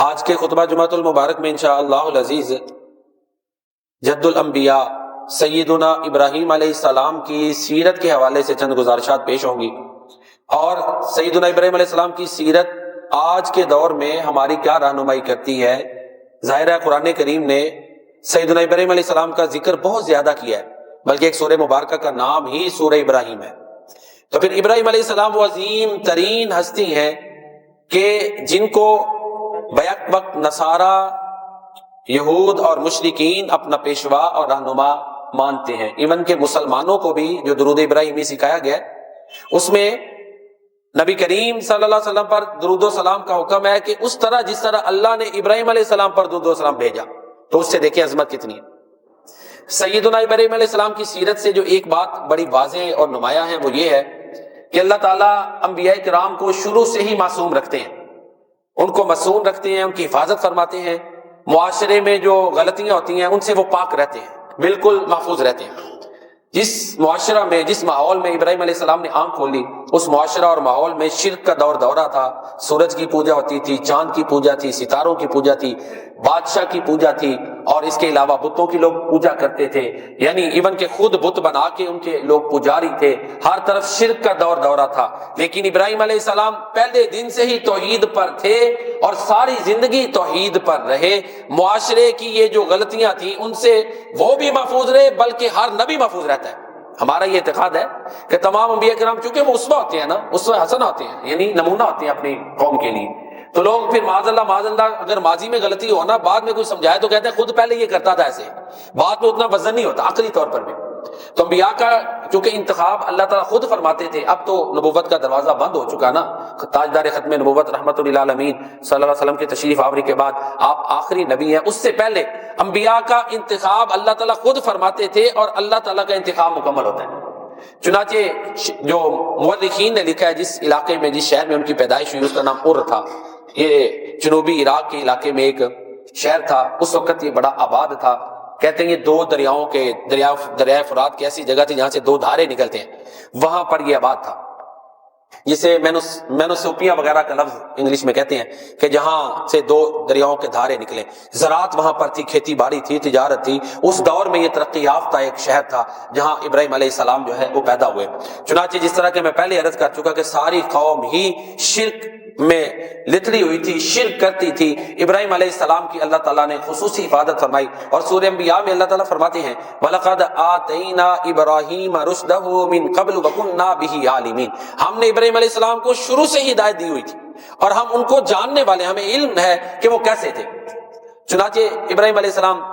آج کے خطبہ جمعۃ المبارک میں انشاءاللہ العزیز جد الانبیاء سیدنا ابراہیم علیہ السلام کی سیرت کے حوالے سے چند گزارشات پیش ہوں گی، اور سیدنا ابراہیم علیہ السلام کی سیرت آج کے دور میں ہماری کیا رہنمائی کرتی ہے۔ ظاہر ہے قرآن کریم نے سیدنا ابراہیم علیہ السلام کا ذکر بہت زیادہ کیا ہے، بلکہ ایک سورہ مبارکہ کا نام ہی سورہ ابراہیم ہے۔ تو پھر ابراہیم علیہ السلام وہ عظیم ترین ہستی ہیں کہ جن کو بیک وقت نصارہ، یہود اور مشرکین اپنا پیشوا اور رہنما مانتے ہیں۔ ایون کہ مسلمانوں کو بھی جو درود ابراہیمی سکھایا گیا ہے، اس میں نبی کریم صلی اللہ علیہ وسلم پر درود و سلام کا حکم ہے کہ اس طرح جس طرح اللہ نے ابراہیم علیہ السلام پر درود و سلام بھیجا۔ تو اس سے دیکھیں عظمت کتنی ہے۔ سیدنا ابراہیم علیہ السلام کی سیرت سے جو ایک بات بڑی واضح اور نمایاں ہے وہ یہ ہے کہ اللہ تعالیٰ انبیاء کرام کو شروع سے ہی معصوم رکھتے ہیں، ان کو معصوم رکھتے ہیں، ان کی حفاظت فرماتے ہیں، معاشرے میں جو غلطیاں ہوتی ہیں ان سے وہ پاک رہتے ہیں، بالکل محفوظ رہتے ہیں۔ جس معاشرہ میں، جس ماحول میں ابراہیم علیہ السلام نے آنکھ کھولی، اس معاشرہ اور ماحول میں شرک کا دورہ تھا۔ سورج کی پوجا ہوتی تھی، چاند کی پوجا تھی، ستاروں کی پوجا تھی، بادشاہ کی پوجا تھی، اور اس کے علاوہ بتوں کی لوگ پوجا کرتے تھے، یعنی ایون کہ خود بت بنا کے ان کے لوگ پجاری تھے۔ ہر طرف شرک کا دورہ تھا، لیکن ابراہیم علیہ السلام پہلے دن سے ہی توحید پر تھے اور ساری زندگی توحید پر رہے۔ معاشرے کی یہ جو غلطیاں تھیں ان سے وہ بھی محفوظ رہے، بلکہ ہر نبی محفوظ رہتا ہے۔ ہمارا یہ اعتقاد ہے کہ تمام انبیاء کرام چونکہ وہ اسوہ ہوتے ہیں نا، اسوہ حسنہ ہوتے ہیں، یعنی نمونہ ہوتے ہیں اپنی قوم کے لیے، تو لوگ پھر معاذ اللہ اگر ماضی میں غلطی ہو نا، بعد میں کوئی سمجھائے تو کہتے ہیں خود پہلے یہ کرتا تھا ایسے، بعد میں اتنا وزن نہیں ہوتا عقلی طور پر بھی۔ تو انبیاء کا چونکہ انتخاب اللہ تعالیٰ خود فرماتے تھے، اب تو نبوت کا دروازہ بند ہو چکا نا، تاجدار ختم نبوت رحمت للعالمین صلی اللہ علیہ وسلم کے تشریف آوری کے بعد آپ آخری نبی ہیں۔ اس سے پہلے انبیاء کا انتخاب اللہ تعالیٰ خود فرماتے تھے، اور اللہ تعالیٰ کا انتخاب مکمل ہوتا ہے۔ چنانچہ جو مورخین نے لکھا ہے، جس علاقے میں، جس شہر میں ان کی پیدائش ہوئی، اس کا نام ار تھا۔ یہ جنوبی عراق کے علاقے میں ایک شہر تھا، اس وقت یہ بڑا آباد تھا۔ کہتے ہیں یہ دو دریاؤں کے دریائے فرات کی ایسی جگہ تھی جہاں سے دو دھارے نکلتے ہیں، وہاں پر یہ آباد تھا، جسے مینوسوپیا وغیرہ کا لفظ انگلش میں کہتے ہیں، کہ جہاں سے دو دریاؤں کے دھارے نکلے۔ زراعت وہاں پر تھی، کھیتی باڑی تھی، تجارت تھی۔ اس دور میں یہ ترقی یافتہ ایک شہر تھا جہاں ابراہیم علیہ السلام جو ہے وہ پیدا ہوئے۔ چنانچہ جس طرح کہ میں پہلے عرض کر چکا کہ ساری قوم ہی شرک میں لتڑی ہوئی تھی، شرک کرتی تھی۔ ابراہیم علیہ السلام کی اللہ تعالیٰ نے خصوصی حفاظت فرمائی، اور سورہ انبیاء میں اللہ تعالیٰ فرماتے ہیں وَلَقَدْ آتَيْنَا إِبْرَاهِيمَ رُشْدَهُ مِن قَبْلُ وَكُنَّا بِهِ عَالِمِينَ۔ ہم نے ابراہیم علیہ السلام کو شروع سے ہی ہدایت دی ہوئی تھی، اور ہم ان کو جاننے والے، ہمیں علم ہے کہ وہ کیسے تھے۔ چنانچہ ابراہیم علیہ السلام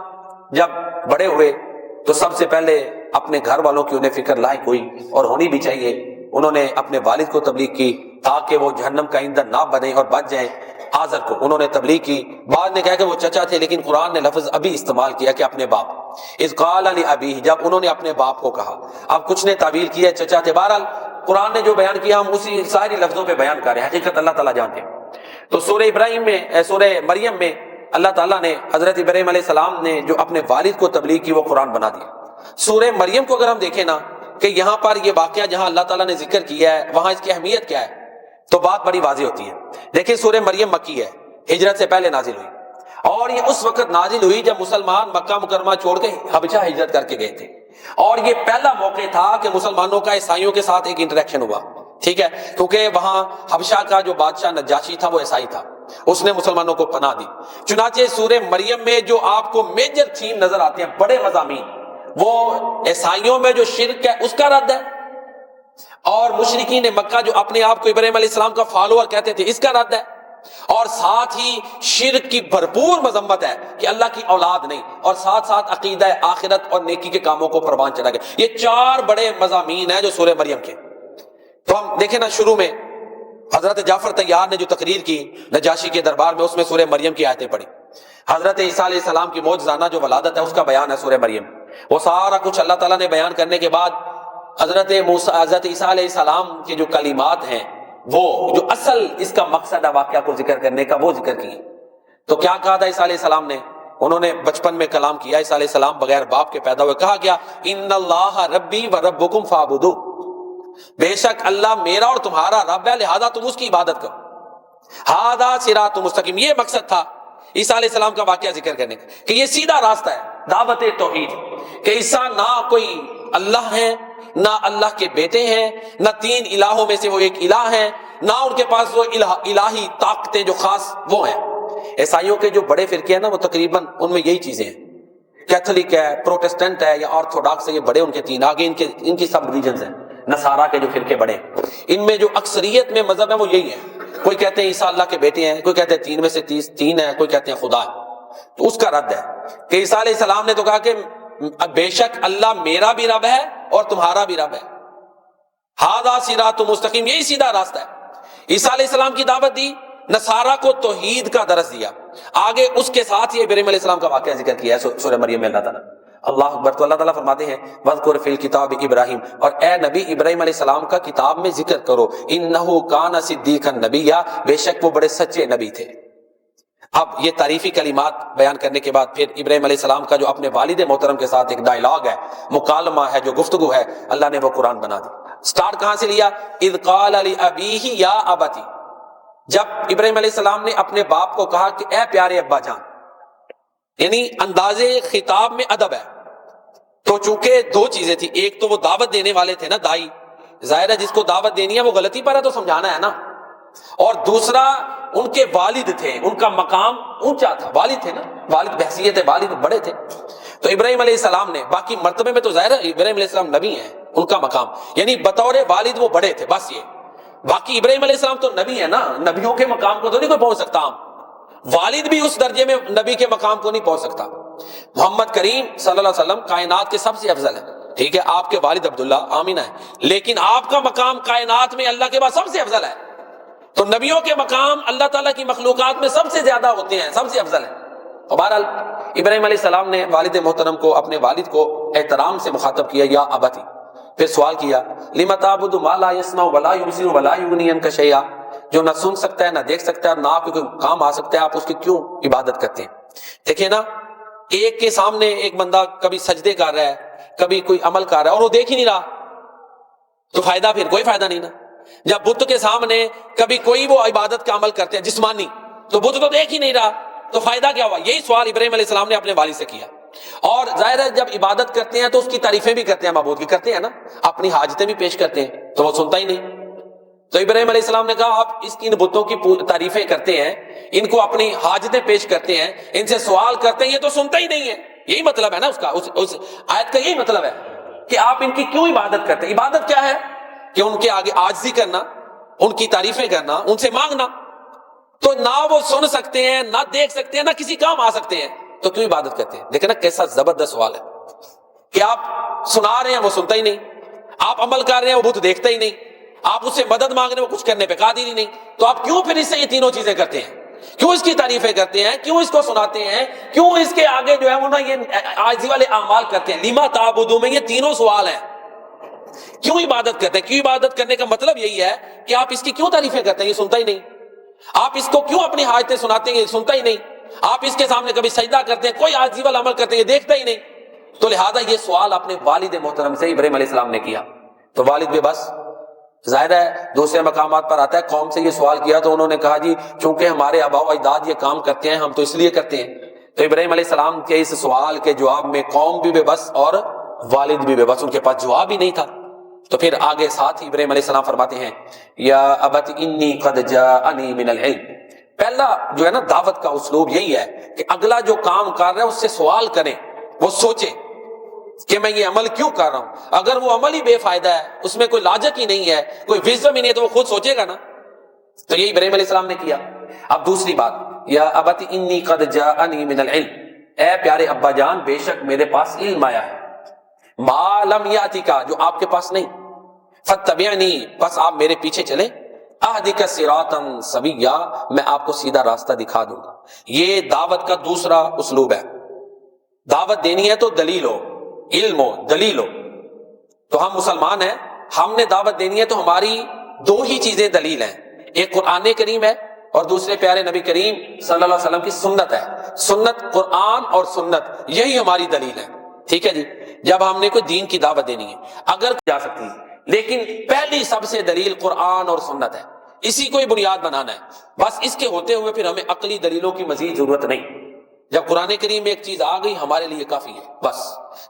جب بڑے ہوئے تو سب سے پہلے اپنے گھر والوں کی انہیں فکر لاحق ہوئی، اور ہونی بھی چاہیے۔ انہوں نے اپنے والد کو تبلیغ کی تاکہ وہ جہنم کا ایندھن نہ بنے اور بچ جائیں۔ آزر کو انہوں نے تبلیغ کی، بعد نے کہا کہ وہ چچا تھے، لیکن قرآن نے لفظ ابھی استعمال کیا کہ اپنے باپ، اذ قال لابیہ، جب انہوں نے اپنے باپ کو کہا۔ اب کچھ نے تعویل کی ہے چچا تھے، بہرحال قرآن نے جو بیان کیا ہم اسی ساری لفظوں پہ بیان کر رہے ہیں، حقیقت اللہ تعالیٰ جانتے ہیں۔ تو سورہ ابراہیم میں، سورہ مریم میں اللہ تعالیٰ نے حضرت ابراہیم علیہ السلام نے جو اپنے والد کو تبلیغ کی وہ قرآن بنا دیا۔ سورہ مریم کو اگر ہم دیکھیں نا کہ یہاں پر یہ واقعہ جہاں اللہ تعالیٰ نے ذکر کیا ہے وہاں اس کی اہمیت کیا ہے، تو بات بڑی واضح ہوتی ہے۔ دیکھیں سورہ مریم مکی ہے، ہجرت سے پہلے نازل ہوئی، اور یہ اس وقت نازل ہوئی جب مسلمان مکہ مکرمہ چھوڑ کے حبشہ ہجرت کر کے گئے تھے، اور یہ پہلا موقع تھا کہ مسلمانوں کا عیسائیوں کے ساتھ ایک انٹریکشن ہوا، ٹھیک ہے، کیونکہ وہاں حبشہ کا جو بادشاہ نجاشی تھا وہ عیسائی تھا، اس نے مسلمانوں کو پناہ دی۔ چنانچہ سورہ مریم میں جو آپ کو میجر تھیم نظر آتے ہیں، بڑے مضامین، وہ عیسائیوں میں جو شرک ہے اس کا رد ہے، اور مشرکین مکہ جو اپنے آپ کو ابراہیم علیہ السلام کا فالوور کہتے تھے اس کا رد ہے، اور ساتھ ہی شرک کی بھرپور مذمت ہے کہ اللہ کی اولاد نہیں، اور ساتھ ساتھ عقیدہ آخرت اور نیکی کے کاموں کو پروان چڑھا گیا۔ یہ چار بڑے مضامین ہیں جو سورہ مریم کے۔ تو ہم دیکھیں نا، شروع میں حضرت جعفر طیار نے جو تقریر کی نجاشی کے دربار میں، اس میں سورہ مریم کی آیتیں پڑھی۔ حضرت عیسیٰ علیہ السلام کی معجزانہ جو ولادت ہے اس کا بیان ہے سورہ مریم۔ وہ سارا کچھ اللہ تعالیٰ نے بیان کرنے کے بعد حضرت عیسیٰ علیہ السلام کے جو کلمات ہیں، وہ جو اصل اس کا مقصد ہے واقعہ کو ذکر کرنے کا، وہ ذکر کیے۔ تو کیا کہا تھا عیسیٰ علیہ السلام نے؟ انہوں نے بچپن میں کلام کیا، عیسیٰ علیہ السلام بغیر باپ کے پیدا ہوئے۔ کہا کیا؟ ان اللہ ربی و ربکم فاعبدوہ، بے شک اللہ میرا اور تمہارا رب ہے، لہذا تم اس کی عبادت کرو۔ ھذا صراط مستقیم، یہ مقصد تھا عیسیٰ علیہ السلام کا واقعہ ذکر کرنے کا کہ یہ سیدھا راستہ ہے دعوت توحید، کہ عیسیٰ نہ کوئی اللہ ہے، نہ اللہ کے بیٹے ہیں، نہ تین الہوں میں سے وہ ایک الہ ہیں، نہ ان کے پاس وہ الہی طاقتیں جو خاص وہ ہیں۔ عیسائیوں کے جو بڑے فرقے ہیں نا وہ تقریباً ان میں یہی چیزیں ہیں، کیتھولک ہے، پروٹسٹنٹ ہے یا آرتھوڈاکس ہے، یہ بڑے ان کے تین، آگے ان کی سب ریلیجنز ہیں، نصارہ کے جو فرقے بڑے ہیں، ان میں جو اکثریت میں مذہب ہے وہ یہی ہے۔ کوئی کہتے ہیں عیسیٰ اللہ کے بیٹے ہیں، کوئی کہتے ہیں تین میں سے تین ہے، کوئی کہتے ہیں خدا ہے۔ تو اس کا رد ہے کہ عیسیٰ علیہ السلام نے تو کہا کہ بے شک اللہ میرا بھی رب ہے اور تمہارا بھی رب ہے، ھذا صراط مستقیم، یہی سیدھا راستہ ہے۔ عیسیٰ علیہ السلام کی دعوت دی، نصارہ کو توحید کا درس دیا، آگے اس کے ساتھ یہ ابراہیم علیہ السلام کا واقعہ ذکر کیا ہے سورہ مریم میں اللہ تعالیٰ۔ اللہ اکبر۔ تو اللہ تعالیٰ فرماتے ہیں وَاذْكُرْ فِي الْكِتَابِ ابراہیم، اور اے نبی ابراہیم علیہ السلام کا کتاب میں ذکر کرو، اِنَّهُ كَانَ صِدِّيقًا نَبِيًّا، بے شک وہ بڑے سچے نبی تھے۔ اب یہ تعریفی کلمات بیان کرنے کے بعد پھر ابراہیم علیہ السلام کا جو اپنے والد محترم کے ساتھ ایک ڈائلاگ ہے، مکالمہ ہے، جو گفتگو ہے، اللہ نے وہ قرآن بنا دی۔ سٹارٹ کہاں سے لیا؟ اذ قال لأبیہ یا ابتی، جب ابراہیم علیہ السلام نے اپنے باپ کو کہا کہ اے پیارے ابا جان، یعنی انداز خطاب میں ادب ہے۔ تو چونکہ دو چیزیں تھی، ایک تو وہ دعوت دینے والے تھے نا، دائی، ظاہر ہے جس کو دعوت دینی ہے وہ غلطی پر ہے تو سمجھانا ہے نا، اور دوسرا ان کے والد تھے، ان کا مقام اونچا تھا، والد تھے نا، والد بحثیت والد بڑے تھے۔ تو ابراہیم علیہ السلام نے، باقی مرتبے میں تو ظاہر ہے ابراہیم علیہ السلام نبی ہیں، ان کا مقام یعنی بطور والد وہ بڑے تھے، بس یہ۔ باقی ابراہیم علیہ السلام تو نبی ہے نا، نبیوں کے مقام کو تو نہیں کوئی پہنچ سکتا، والد بھی اس درجے میں نبی کے مقام کو نہیں پہنچ سکتا۔ محمد کریم صلی اللہ علیہ وسلم کائنات کے سب سے افضل ہے، ٹھیک ہے، آپ کے والد عبداللہ آمینہ ہے، لیکن آپ کا مقام کائنات میں اللہ کے بعد سب سے افضل ہے۔ تو نبیوں کے مقام اللہ تعالیٰ کی مخلوقات میں سب سے زیادہ ہوتے ہیں، سب سے افضل ہے۔ اور بہرحال ابراہیم علیہ السلام نے والد محترم کو، اپنے والد کو احترام سے مخاطب کیا، یا ابتی، پھر سوال کیا لم تعبد ما لا يسمع ولا يبصر ولا يغني عنك شيئا، جو نہ سن سکتا ہے نہ دیکھ سکتا ہے اور نہ آپ کو کوئی کام آ سکتا ہے، آپ اس کی کیوں عبادت کرتے ہیں؟ دیکھیں نا، ایک کے سامنے ایک بندہ کبھی سجدے کر رہا ہے، کبھی کوئی عمل کر رہا ہے اور وہ دیکھ ہی نہیں رہا، تو فائدہ پھر کوئی فائدہ نہیں نا۔ جب بت کے سامنے کبھی کوئی وہ عبادت کا عمل کرتے ہیں جسمانی، تو بت تو دیکھ ہی نہیں رہا، تو فائدہ کیا ہوا؟ یہی سوال ابراہیم علیہ السلام نے اپنے والد سے کیا۔ اور ظاہر ہے جب عبادت کرتے ہیں تو اس کی تعریفیں بھی کرتے ہیں، معبود کی کرتے ہیں نا، اپنی حاجتیں بھی پیش کرتے ہیں، تو وہ سنتا ہی نہیں۔ تو ابراہیم علیہ السلام نے کہا آپ اس کی ان بتوں کی تعریفیں کرتے ہیں، ان کو اپنی حاجتیں پیش کرتے ہیں، ان سے سوال کرتے ہیں، یہ تو سنتا ہی نہیں ہے۔ یہی مطلب ہے نا اس کا، اس آیت کا یہی مطلب ہے کہ آپ ان کی کیوں عبادت کرتے ہیں؟ عبادت کیا ہے؟ کہ ان کے آگے عاجزی کرنا، ان کی تعریفیں کرنا، ان سے مانگنا۔ تو نہ وہ سن سکتے ہیں، نہ دیکھ سکتے ہیں، نہ کسی کام آ سکتے ہیں، تو کیوں عبادت کرتے ہیں؟ دیکھیں نا کیسا زبردست سوال ہے کہ آپ سنا رہے ہیں وہ سنتا ہی نہیں، آپ عمل کر رہے ہیں وہ بت دیکھتا ہی نہیں، آپ اس سے مدد مانگ رہے ہیں وہ کچھ کرنے پہ قادر ہی نہیں، تو آپ کیوں پھر اس سے یہ تینوں چیزیں کرتے ہیں؟ کیوں اس کی تعریفیں کرتے ہیں؟ کیوں اس کو سناتے ہیں؟ کیوں اس کے آگے جو ہے وہ نا یہ عاجزی والے اعمال کرتے ہیں؟ لما تعبدون میں یہ تینوں سوال ہیں۔ کیوں عبادت کرتے ہیں؟ کیوں عبادت کرنے کا مطلب یہی ہے کہ آپ اس کی کیوں تعریفیں کرتے ہیں؟ یہ سنتا ہی نہیں۔ آپ اس کو کیوں اپنی حاجتیں سناتے ہیں؟ یہ سنتا ہی نہیں۔ آپ اس کے سامنے کبھی سجدہ کرتے ہیں، کوئی عاجزی والا عمل کرتے ہیں، یہ دیکھتا ہی نہیں۔ تو لہذا یہ سوال اپنے والد محترم سے ابراہیم علیہ السلام نے کیا، تو والد بھی بس ظاہر ہے دوسرے مقامات پر آتا ہے قوم سے یہ سوال کیا تو انہوں نے کہا جی چونکہ ہمارے آباء و اجداد یہ کام کرتے ہیں ہم تو اس لیے کرتے ہیں۔ تو ابراہیم علیہ السلام کے اس سوال کے جواب میں قوم بھی بے بس اور والد بھی بے بس، ان کے پاس جواب ہی نہیں تھا۔ تو پھر آگے ساتھ ہی ابراہیم علیہ السلام فرماتے ہیں یا ابت انی قد جاءنی من العلم۔ پہلا جو ہے نا دعوت کا اسلوب یہی ہے کہ اگلا جو کام کر رہا ہے اس سے سوال کریں، وہ سوچے کہ میں یہ عمل کیوں کر رہا ہوں۔ اگر وہ عمل ہی بے فائدہ ہے، اس میں کوئی لاجک ہی نہیں ہے، کوئی وزڈم ہی نہیں ہے، تو وہ خود سوچے گا نا۔ تو یہ ابراہیم علیہ السلام نے کیا۔ اب دوسری بات، یا ابت انی قد جاءنی من العلم، اے پیارے ابا جان بے شک میرے پاس علم آیا ہے، ما لم یاتک، جو آپ کے پاس نہیں، فاتبعنی، بس آپ میرے پیچھے چلیں، اہدک صراطا سویا، میں آپ کو سیدھا راستہ دکھا دوں گا۔ یہ دعوت کا دوسرا اسلوب ہے۔ دعوت دینی ہے تو دلیل ہو، علم ہو، دلیل ہو۔ تو ہم مسلمان ہیں، ہم نے دعوت دینی ہے تو ہماری دو ہی چیزیں دلیل ہیں، ایک قرآن کریم ہے اور دوسرے پیارے نبی کریم صلی اللہ علیہ وسلم کی سنت ہے۔ سنت، قرآن اور سنت، یہی ہماری دلیل ہے، ٹھیک ہے جی۔ جب ہم نے کوئی دین کی دعوت دینی ہے، اگر جا سکتی ہے، لیکن پہلی سب سے دلیل قرآن اور سنت ہے۔ اسی کو ہی بنیاد بنانا ہے، بس اس کے ہوتے ہوئے پھر ہمیں عقلی دلیلوں کی مزید ضرورت نہیں۔ جب قرآن کریم میں ایک چیز آ گئی ہمارے لیے کافی ہے بس۔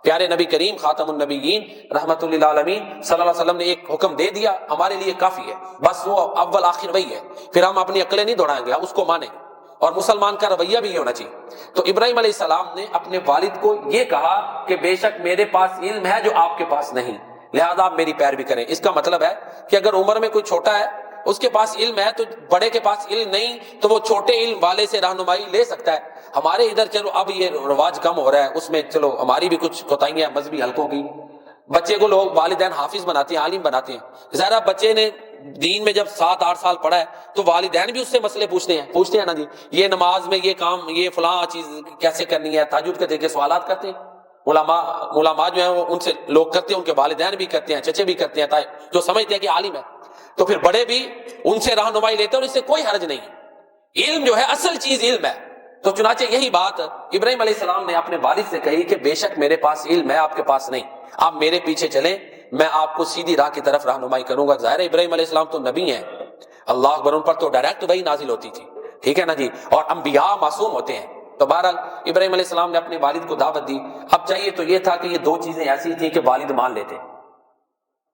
پیارے نبی کریم خاتم النبیین رحمت للعالمین صلی اللہ علیہ وسلم نے ایک حکم دے دیا، ہمارے لیے کافی ہے بس، وہ اول آخر وہی ہے، پھر ہم اپنی عقلیں نہیں دوڑائیں گے، ہم اس کو مانیں گے، اور مسلمان کا رویہ بھی یہ ہونا چاہیے۔ تو ابراہیم علیہ السلام نے اپنے والد کو یہ کہا کہ بے شک میرے پاس علم ہے جو آپ کے پاس نہیں، لہذا آپ میری پیروی کریں۔ اس کا مطلب ہے کہ اگر عمر میں کوئی چھوٹا ہے، اس کے پاس علم ہے، تو بڑے کے پاس علم نہیں تو وہ چھوٹے علم والے سے رہنمائی لے سکتا ہے۔ ہمارے ادھر چلو اب یہ رواج کم ہو رہا ہے، اس میں چلو ہماری بھی کچھ کوتاہیاں ہیں مذہبی حلقوں کی، بچے کو لوگ والدین حافظ بناتے ہیں، عالم بناتے ہیں۔ ظاہر بچے نے دین میں جب 7-8 سال پڑھا ہے تو والدین بھی اس سے مسئلے پوچھتے ہیں نا جی، یہ نماز میں یہ کام، یہ فلاں چیز کیسے کرنی ہے، تہجد کے طریقے سوالات کرتے ہیں۔ علماء جو ہیں وہ ان سے لوگ کرتے ہیں، ان کے والدین بھی کرتے ہیں، چچے بھی کرتے ہیں، جو سمجھتے ہیں کہ عالم ہے، تو پھر بڑے بھی ان سے رہنمائی لیتے ہیں، اور اس سے کوئی حرج نہیں۔ علم جو ہے اصل چیز علم ہے۔ تو چنانچہ یہی بات ابراہیم علیہ السلام نے اپنے والد سے کہی کہ بے شک میرے پاس علم ہے، آپ کے پاس نہیں، آپ میرے پیچھے چلیں، میں آپ کو سیدھی راہ کی طرف رہنمائی کروں گا۔ ظاہر ابراہیم علیہ السلام تو نبی ہیں، اللہ اکبر، ان پر تو ڈائریکٹ وحی نازل ہوتی تھی، ٹھیک ہے نا جی، اور انبیاء معصوم ہوتے ہیں۔ تو بہرحال ابراہیم علیہ السلام نے اپنے والد کو دعوت دی۔ اب چاہیے تو یہ تھا کہ یہ دو چیزیں ایسی تھیں کہ والد مان لیتے،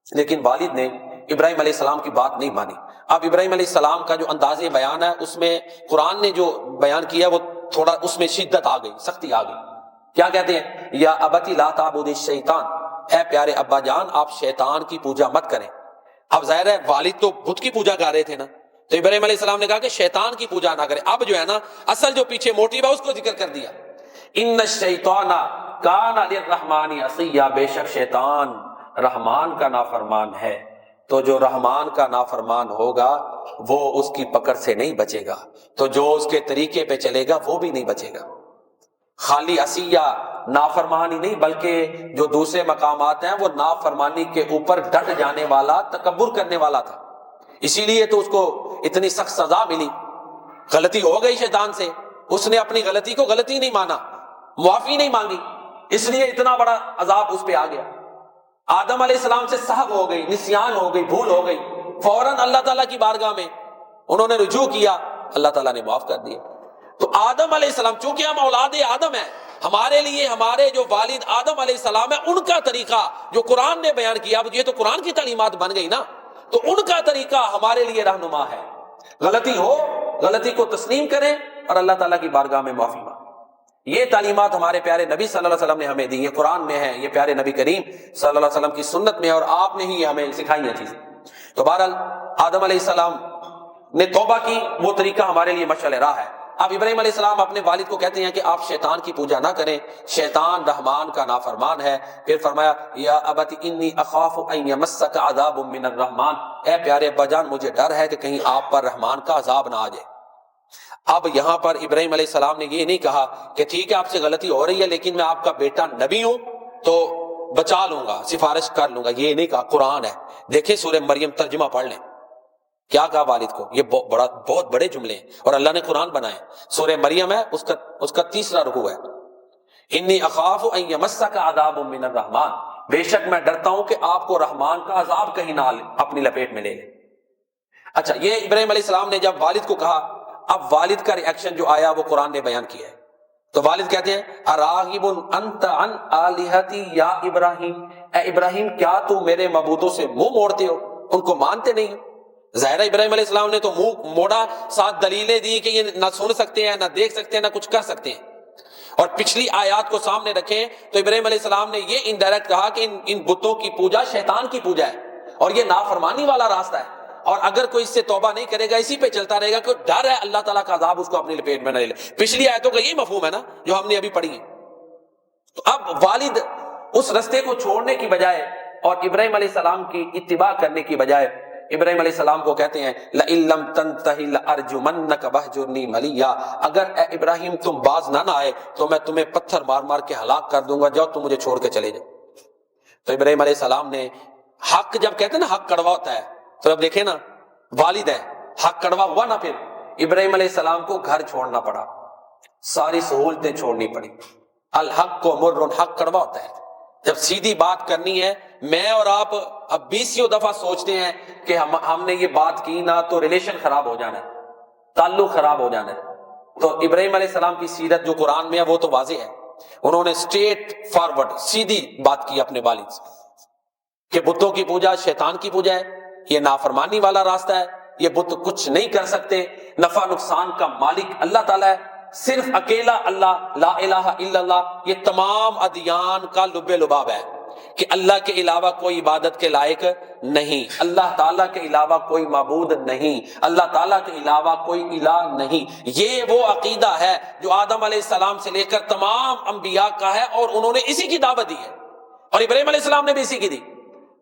لیکن والد نے ابراہیم علیہ السلام کی بات نہیں مانی۔ اب ابراہیم علیہ السلام کا جو انداز بیان ہے، اس میں قرآن نے جو بیان کیا وہ تھوڑا اس میں شدت آ گئی، سختی آ گئی۔ کیا کہتے ہیں؟ یا ابتی لا تعبد الشیطان، اے پیارے ابا جان آپ شیطان کی پوجا مت کریں۔ اب ظاہر ہے والد تو بت کی پوجا کر رہے تھے نا، تو ابراہیم علیہ السلام نے کہا کہ شیطان کی پوجا نہ کریں۔ اب جو ہے نا اصل جو پیچھے موٹیو ہے اس کو ذکر کر دیا، ان الشیطان کان للرحمن عصیا، بے شک شیطان رحمان کا نافرمان ہے، تو جو رحمان کا نافرمان ہوگا وہ اس کی پکڑ سے نہیں بچے گا، تو جو اس کے طریقے پہ چلے گا وہ بھی نہیں بچے گا۔ خالی عصیہ نافرمانی نہیں، بلکہ جو دوسرے مقامات ہیں وہ نافرمانی کے اوپر ڈٹ جانے والا، تکبر کرنے والا تھا، اسی لیے تو اس کو اتنی سخت سزا ملی۔ غلطی ہو گئی شیطان سے، اس نے اپنی غلطی کو غلطی نہیں مانا، معافی نہیں مانگی، اس لیے اتنا بڑا عذاب اس پہ آ گیا۔ آدم علیہ السلام سے سہو ہو گئی، نسیان ہو گئی، بھول ہو گئی، فوراً اللہ تعالیٰ کی بارگاہ میں انہوں نے رجوع کیا، اللہ تعالیٰ نے معاف کر دیا۔ تو آدم علیہ السلام، چونکہ ہم اولاد آدم ہیں، ہمارے لیے ہمارے جو والد آدم علیہ السلام ہے ان کا طریقہ جو قرآن نے بیان کیا، یہ تو قرآن کی تعلیمات بن گئی نا، تو ان کا طریقہ ہمارے لیے رہنما ہے۔ غلطی ہو، غلطی کو تسلیم کریں اور اللہ تعالیٰ کی بارگاہ میں معافی مانگیں۔ یہ تعلیمات ہمارے پیارے نبی صلی اللہ علیہ وسلم نے ہمیں دی، یہ قرآن میں ہے، یہ پیارے نبی کریم صلی اللہ علیہ وسلم کی سنت میں ہے، اور آپ نے ہی ہمیں سکھائی ہیں چیزیں۔ تو بہرحال آدم علیہ السلام نے توبہ کی، وہ طریقہ ہمارے لیے مشعل راہ ہے۔ اب ابراہیم علیہ السلام اپنے والد کو کہتے ہیں کہ آپ شیطان کی پوجا نہ کریں، شیطان رحمان کا نافرمان ہے۔ پھر فرمایا یا ابت انی اخاف ان یمسک عذاب من الرحمن، اے پیارے ابا جان مجھے ڈر ہے کہ کہیں آپ پر رحمان کا عذاب نہ آ جائے۔ اب یہاں پر ابراہیم علیہ السلام نے یہ نہیں کہا کہ ٹھیک ہے آپ سے غلطی ہو رہی ہے لیکن میں آپ کا بیٹا نبی ہوں تو بچا لوں گا، سفارش کر لوں گا، یہ نہیں کہا۔ قرآن ہے، دیکھیں سورہ مریم ترجمہ پڑھ لیں، کیا کہا والد کو، یہ بہت بڑے جملے ہیں اور اللہ نے قرآن بنائے۔ سورہ مریم ہے، اس کا تیسرا رکوع ہے، انی اخاف ان یمسک عذاب من الرحمن، بے شک میں ڈرتا ہوں کہ آپ کو رحمان کا عذاب کہیں نہ اپنی لپیٹ میں لے لے۔ اچھا، یہ ابراہیم علیہ السلام نے جب والد کو کہا، اب والد کا ریئیکشن جو آیا وہ قرآن نے بیان کیا ہے۔ تو والد کہتے ہیں اراغب انت عن آلہتی یا ابراہیم، اے ابراہیم کیا تو میرے معبودوں سے منہ موڑتے ہو، ان کو مانتے نہیں ہو؟ ظاہر ابراہیم علیہ السلام نے تو منہ موڑا، ساتھ دلیلیں دی کہ یہ نہ سن سکتے ہیں، نہ دیکھ سکتے ہیں، نہ کچھ کر سکتے ہیں۔ اور پچھلی آیات کو سامنے رکھیں تو ابراہیم علیہ السلام نے یہ انڈائریکٹ کہا کہ ان بتوں کی پوجا شیطان کی پوجا ہے اور یہ نافرمانی والا راستہ ہے، اور اگر کوئی اس سے توبہ نہیں کرے گا، اسی پہ چلتا رہے گا، کہ ڈر ہے اللہ تعالیٰ کا عذاب اس کو اپنی لپیٹ میں نہ لے لے۔ پچھلی آیتوں کا یہی مفہوم ہے نا جو ہم نے ابھی پڑھی ہے۔ تو اب والد اس رستے کو چھوڑنے کی بجائے اور ابراہیم علیہ السلام کی اتباع کرنے کی بجائے ابراہیم علیہ السلام کو کہتے ہیں لئن لم تنتہی لارجمنک وہجرنی ملیا، اگر اے ابراہیم تم باز نہ آئے تو میں تمہیں پتھر مار مار کے ہلاک کر دوں گا، جاؤ تم مجھے چھوڑ کے چلے جاؤ۔ تو ابراہیم علیہ السلام نے حق، جب کہتے ہیں نا حق کڑوا ہوتا ہے، تو اب دیکھیں نا والد ہے، حق کڑوا ہوا نا، پھر ابراہیم علیہ السلام کو گھر چھوڑنا پڑا، ساری سہولتیں چھوڑنی پڑی۔ الحق کو مر، حق کڑوا ہوتا ہے، جب سیدھی بات کرنی ہے، میں اور آپ اب 20 دفعہ سوچتے ہیں کہ ہم نے یہ بات کی نا تو ریلیشن خراب ہو جانا ہے، تعلق خراب ہو جانا ہے۔ تو ابراہیم علیہ السلام کی سیرت جو قرآن میں ہے وہ تو واضح ہے، انہوں نے اسٹریٹ فارورڈ سیدھی بات کی اپنے والد سے کہ بتوں کی پوجا شیطان کی پوجا ہے، یہ نافرمانی والا راستہ ہے، یہ بت کچھ نہیں کر سکتے، نفع نقصان کا مالک اللہ تعالیٰ ہے، صرف اکیلا اللہ، لا الہ الا اللہ، یہ تمام ادیان کا لب لباب ہے کہ اللہ کے علاوہ کوئی عبادت کے لائق نہیں، اللہ تعالیٰ کے علاوہ کوئی معبود نہیں، اللہ تعالیٰ کے علاوہ کوئی الہ نہیں۔ یہ وہ عقیدہ ہے جو آدم علیہ السلام سے لے کر تمام انبیاء کا ہے، اور انہوں نے اسی کی دعوت دی ہے، اور ابراہیم علیہ السلام نے بھی اسی کی دی۔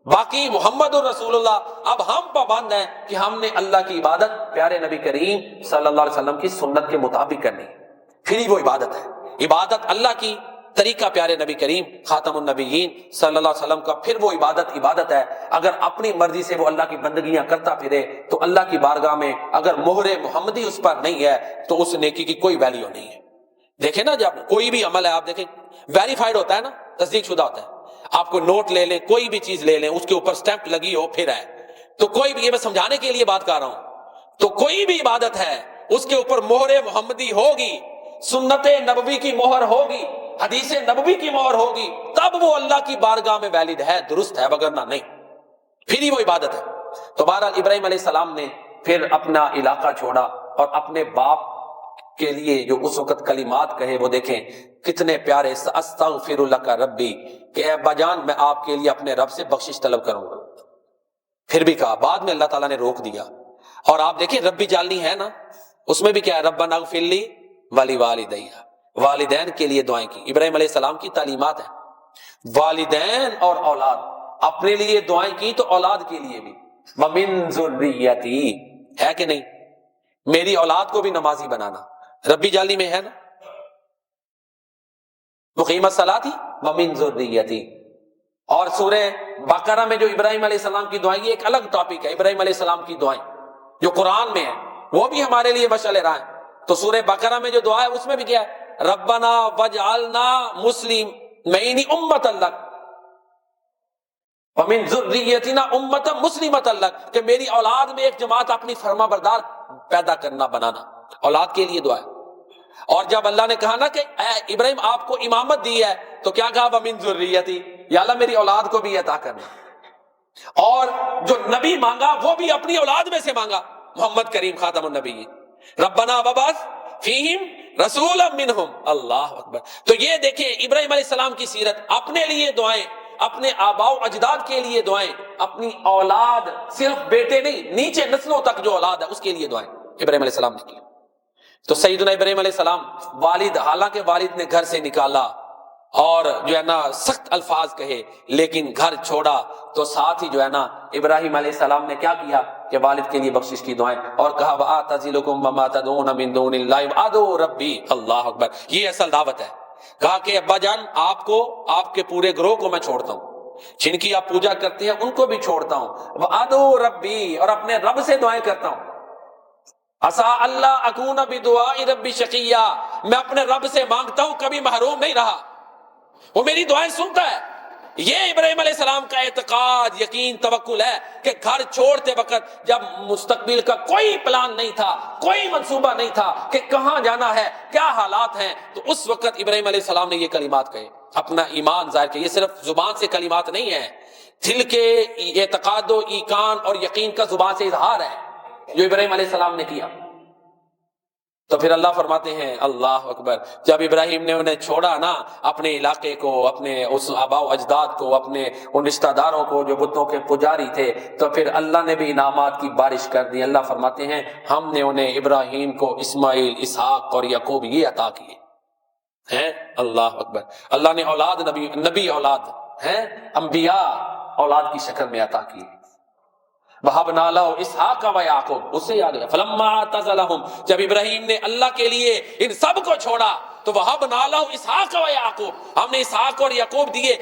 باقی محمد الرسول اللہ، اب ہم پابند ہیں کہ ہم نے اللہ کی عبادت پیارے نبی کریم صلی اللہ علیہ وسلم کی سنت کے مطابق کرنی، پھر ہی وہ عبادت ہے۔ عبادت اللہ کی طریقہ پیارے نبی کریم خاتم النبیین صلی اللہ علیہ وسلم کا، پھر وہ عبادت ہے۔ اگر اپنی مرضی سے وہ اللہ کی بندگیاں کرتا پھرے تو اللہ کی بارگاہ میں اگر مہر محمدی اس پر نہیں ہے تو اس نیکی کی کوئی ویلیو نہیں ہے۔ دیکھیں نا، جب کوئی بھی عمل ہے آپ دیکھیں ویریفائڈ ہوتا ہے نا، تصدیق شدہ ہوتا ہے۔ آپ کو نوٹ لے لیں، کوئی بھی چیز لے لیں، اس کے اوپر سٹیمپ لگی ہو پھر ہے، تو کوئی بھی، یہ میں سمجھانے کے لیے بات کر رہا ہوں، تو کوئی بھی عبادت ہے اس کے اوپر مہر محمدی ہوگی، سنت نبوی کی مہر ہوگی، حدیث نبوی کی مہر ہوگی، تب وہ اللہ کی بارگاہ میں ویلڈ ہے، درست ہے، وگرنہ نہیں، پھر ہی وہ عبادت ہے۔ تو بہرحال ابراہیم علیہ السلام نے پھر اپنا علاقہ چھوڑا اور اپنے باپ کے لیے جو اس وقت کلمات کہے وہ دیکھیں کتنے پیارے، استغفر لک ربی، کہ اے ابا جان میں آپ کے لیے اپنے رب سے بخشش طلب کروں گا۔ پھر بھی کہا، بعد میں اللہ تعالیٰ نے روک دیا۔ اور آپ دیکھیں ربی جالنی ہے نا، اس میں بھی کیا ہے، ربنا اغفر لی ولی والدی، والدین کے لیے دعائیں کی۔ ابراہیم علیہ السلام کی تعلیمات ہیں، والدین اور اولاد، اپنے لیے دعائیں کی تو اولاد کے لیے بھی، ومن ذریتی، ہے کہ نہیں، میری اولاد کو بھی نمازی بنانا، ربی جالنی میں ہے نا، مقیم الصلاۃ ومن ذریتی۔ اور سورہ بقرہ میں جو ابراہیم علیہ السلام کی دعائیں، یہ ایک الگ ٹاپک ہے، ابراہیم علیہ السلام کی دعائیں جو قرآن میں ہے وہ بھی ہمارے لیے مشعل راہ ہے۔ تو سورہ بقرہ میں جو دعا ہے اس میں بھی کیا ہے، ربنا وجعلنا مسلمین امۃ لک ومن ذریتنا امۃ مسلمۃ لک، کہ میری اولاد میں ایک جماعت اپنی فرما بردار پیدا کرنا، بنانا، اولاد کے لیے دعا ہے۔ اور جب اللہ نے کہا نا کہ اے ابراہیم آپ کو امامت دی ہے تو کیا کہا، ومن ذریتی، یا اللہ میری اولاد کو بھی عطا کرنا۔ اور جو نبی مانگا وہ بھی اپنی اولاد میں سے مانگا، محمد کریم خاتم النبی، ربنا وبعث فیہم رسولا منہم، اللہ اکبر۔ تو یہ دیکھیں ابراہیم علیہ السلام کی سیرت، اپنے لیے دعائیں، اپنے آباء و اجداد کے لیے دعائیں، اپنی اولاد، صرف بیٹے نہیں، نیچے نسلوں تک جو اولاد ہے اس کے لیے دعائیں ابراہیم علیہ السلام نے کی۔ تو سیدنا ابراہیم علیہ السلام، والد، حالانکہ والد نے گھر سے نکالا اور جو ہے نا سخت الفاظ کہے، لیکن گھر چھوڑا تو ساتھ ہی جو ہے نا ابراہیم علیہ السلام نے کیا کیا کہ والد کے لیے بخشش کی دعائیں، اور کہا وَآتَزِلُكُمْ وَمَا تَدْعُونَ مِن دُونِ اللَّهِ وَأَدْعُو رَبِّي، اللہ اکبر۔ یہ اصل دعوت ہے۔ کہا کہ ابا جان آپ کو، آپ کے پورے گروہ کو میں چھوڑتا ہوں، جن کی آپ پوجا کرتے ہیں ان کو بھی چھوڑتا ہوں، وَأَدْعُو رَبِّي، اور اپنے رب سے دعائیں کرتا ہوں، عسیٰ اللہ اکون بدعاء ربی شقیہ، میں اپنے رب سے مانگتا ہوں کبھی محروم نہیں رہا، وہ میری دعائیں سنتا ہے۔ یہ ابراہیم علیہ السلام کا اعتقاد، یقین، توکل ہے کہ گھر چھوڑتے وقت جب مستقبل کا کوئی پلان نہیں تھا، کوئی منصوبہ نہیں تھا کہ کہاں جانا ہے، کیا حالات ہیں، تو اس وقت ابراہیم علیہ السلام نے یہ کلمات کہے، اپنا ایمان ظاہر کیا۔ یہ صرف زبان سے کلمات نہیں ہیں، دل کے اعتقاد و ایقان اور یقین کا زبان سے اظہار ہے جو ابراہیم علیہ السلام نے کیا۔ تو پھر اللہ فرماتے ہیں، اللہ اکبر، جب ابراہیم نے انہیں چھوڑا نا، اپنے علاقے کو، اپنے اس آباء و اجداد کو، اپنے ان رشتہ داروں کو جو بتوں کے پجاری تھے، تو پھر اللہ نے بھی انعامات کی بارش کر دی۔ اللہ فرماتے ہیں ہم نے انہیں ابراہیم کو اسماعیل، اسحاق اور یعقوب یہ عطا کیے ہیں، اللہ اکبر۔ اللہ نے اولاد، نبی اولاد ہیں، انبیاء اولاد کی شکل میں عطا کی۔ وَهَبْنَا لَهُ إِسْحَاقَ وَيَعْقُوبَ، اس سے یاد ہے فَلَمَّا اعْتَزَلَهُمْ، جب ابراہیم نے اللہ کے لیے ان سب کو چھوڑا تو وَهَبْنَا لَهُ إِسْحَاقَ وَيَعْقُوبَ، ہم نے اسحاق اور یعقوب دیے،